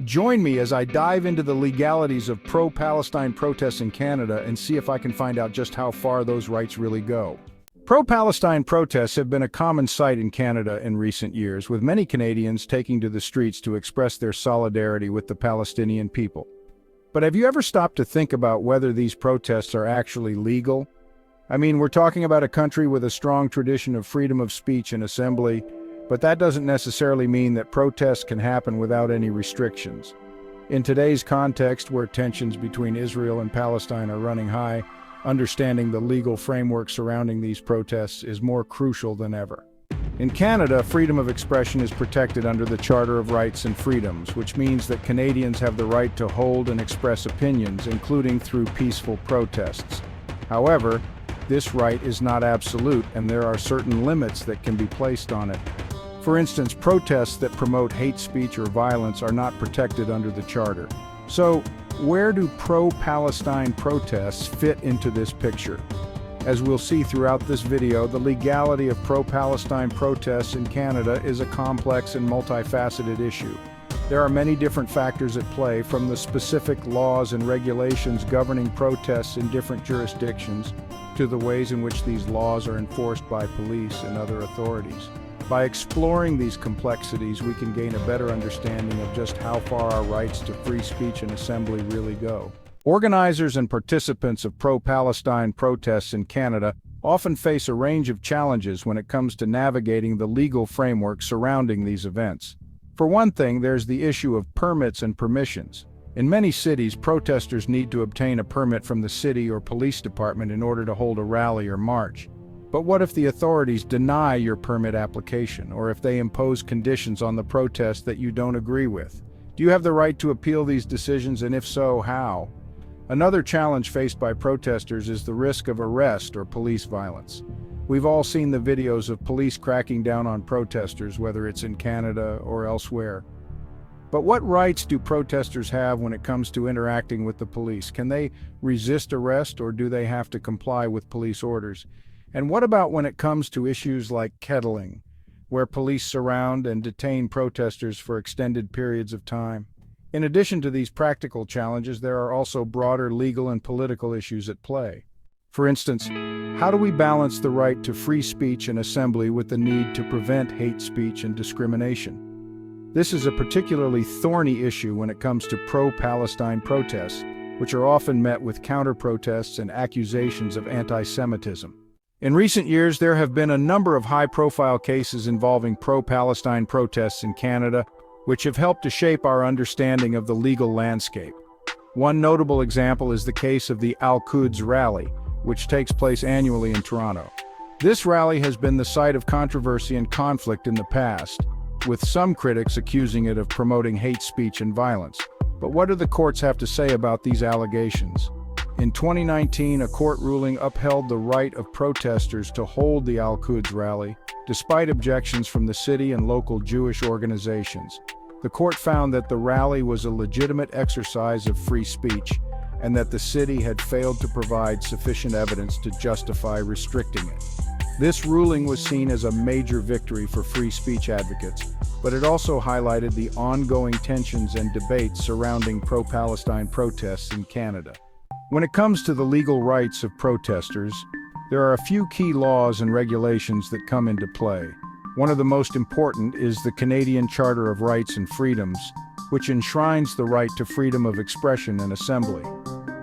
Join me as I dive into the legalities of pro-Palestine protests in Canada and see if I can find out just how far those rights really go. Pro-Palestine protests have been a common sight in Canada in recent years, with many Canadians taking to the streets to express their solidarity with the Palestinian people. But have you ever stopped to think about whether these protests are actually legal? I mean, we're talking about a country with a strong tradition of freedom of speech and assembly, but that doesn't necessarily mean that protests can happen without any restrictions. In today's context, where tensions between Israel and Palestine are running high, understanding the legal framework surrounding these protests is more crucial than ever. In Canada, freedom of expression is protected under the Charter of Rights and Freedoms, which means that Canadians have the right to hold and express opinions, including through peaceful protests. However, this right is not absolute, and there are certain limits that can be placed on it. For instance, protests that promote hate speech or violence are not protected under the Charter. So, where do pro-Palestine protests fit into this picture? As we'll see throughout this video, the legality of pro-Palestine protests in Canada is a complex and multifaceted issue. There are many different factors at play, from the specific laws and regulations governing protests in different jurisdictions to the ways in which these laws are enforced by police and other authorities. By exploring these complexities, we can gain a better understanding of just how far our rights to free speech and assembly really go. Organizers and participants of pro-Palestine protests in Canada often face a range of challenges when it comes to navigating the legal framework surrounding these events. For one thing, there's the issue of permits and permissions. In many cities, protesters need to obtain a permit from the city or police department in order to hold a rally or march. But what if the authorities deny your permit application, or if they impose conditions on the protest that you don't agree with? Do you have the right to appeal these decisions, and if so, how? Another challenge faced by protesters is the risk of arrest or police violence. We've all seen the videos of police cracking down on protesters, whether it's in Canada or elsewhere. But what rights do protesters have when it comes to interacting with the police? Can they resist arrest, or do they have to comply with police orders? And what about when it comes to issues like kettling, where police surround and detain protesters for extended periods of time? In addition to these practical challenges, there are also broader legal and political issues at play. For instance, how do we balance the right to free speech and assembly with the need to prevent hate speech and discrimination? This is a particularly thorny issue when it comes to pro-Palestine protests, which are often met with counter-protests and accusations of anti-Semitism. In recent years, there have been a number of high-profile cases involving pro-Palestine protests in Canada, which have helped to shape our understanding of the legal landscape. One notable example is the case of the Al-Quds rally, which takes place annually in Toronto. This rally has been the site of controversy and conflict in the past, with some critics accusing it of promoting hate speech and violence. But what do the courts have to say about these allegations? In 2019, a court ruling upheld the right of protesters to hold the Al-Quds rally, despite objections from the city and local Jewish organizations. The court found that the rally was a legitimate exercise of free speech, and that the city had failed to provide sufficient evidence to justify restricting it. This ruling was seen as a major victory for free speech advocates, but it also highlighted the ongoing tensions and debates surrounding pro-Palestine protests in Canada. When it comes to the legal rights of protesters, there are a few key laws and regulations that come into play. One of the most important is the Canadian Charter of Rights and Freedoms, which enshrines the right to freedom of expression and assembly.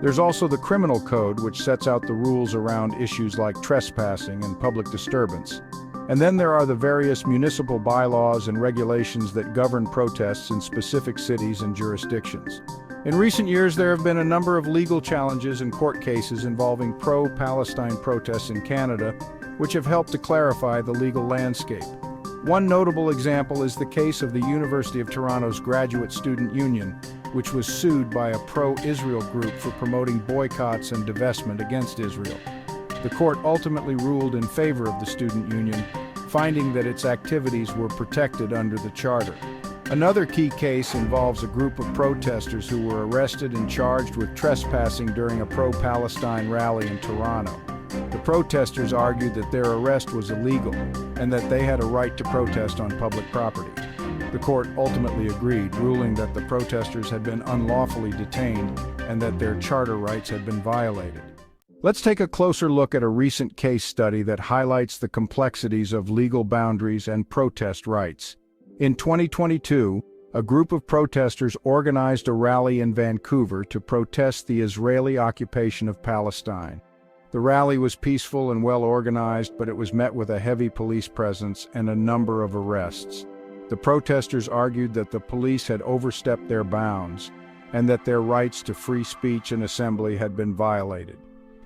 There's also the Criminal Code, which sets out the rules around issues like trespassing and public disturbance. And then there are the various municipal bylaws and regulations that govern protests in specific cities and jurisdictions. In recent years, there have been a number of legal challenges and court cases involving pro-Palestine protests in Canada, which have helped to clarify the legal landscape. One notable example is the case of the University of Toronto's Graduate Student Union, which was sued by a pro-Israel group for promoting boycotts and divestment against Israel. The court ultimately ruled in favor of the student union, finding that its activities were protected under the charter. Another key case involves a group of protesters who were arrested and charged with trespassing during a pro-Palestine rally in Toronto. The protesters argued that their arrest was illegal and that they had a right to protest on public property. The court ultimately agreed, ruling that the protesters had been unlawfully detained and that their charter rights had been violated. Let's take a closer look at a recent case study that highlights the complexities of legal boundaries and protest rights. In 2022, a group of protesters organized a rally in Vancouver to protest the Israeli occupation of Palestine. The rally was peaceful and well organized, but it was met with a heavy police presence and a number of arrests. The protesters argued that the police had overstepped their bounds and that their rights to free speech and assembly had been violated.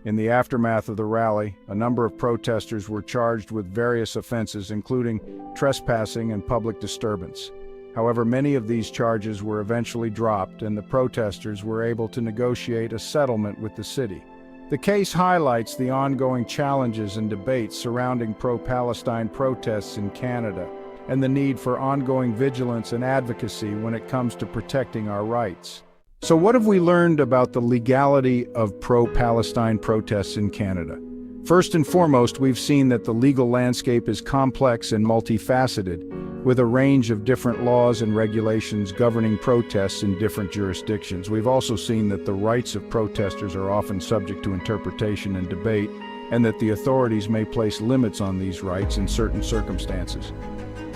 In the aftermath of the rally, a number of protesters were charged with various offenses, including trespassing and public disturbance. However, many of these charges were eventually dropped, and the protesters were able to negotiate a settlement with the city. The case highlights the ongoing challenges and debates surrounding pro-Palestine protests in Canada, and the need for ongoing vigilance and advocacy when it comes to protecting our rights. So what have we learned about the legality of pro-Palestine protests in Canada? First and foremost, we've seen that the legal landscape is complex and multifaceted, with a range of different laws and regulations governing protests in different jurisdictions. We've also seen that the rights of protesters are often subject to interpretation and debate, and that the authorities may place limits on these rights in certain circumstances.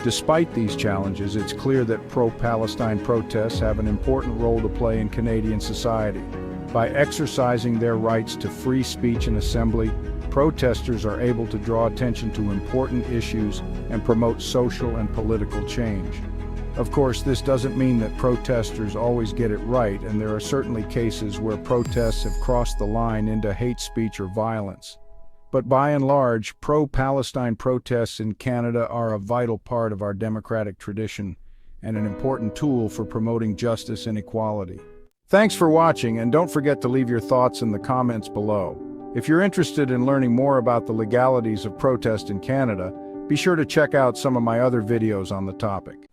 Despite these challenges, it's clear that pro-Palestine protests have an important role to play in Canadian society. By exercising their rights to free speech and assembly, protesters are able to draw attention to important issues and promote social and political change. Of course, this doesn't mean that protesters always get it right, and there are certainly cases where protests have crossed the line into hate speech or violence. But by and large, pro-Palestine protests in Canada are a vital part of our democratic tradition and an important tool for promoting justice and equality. Thanks for watching, and don't forget to leave your thoughts in the comments below. If you're interested in learning more about the legalities of protest in Canada, be sure to check out some of my other videos on the topic.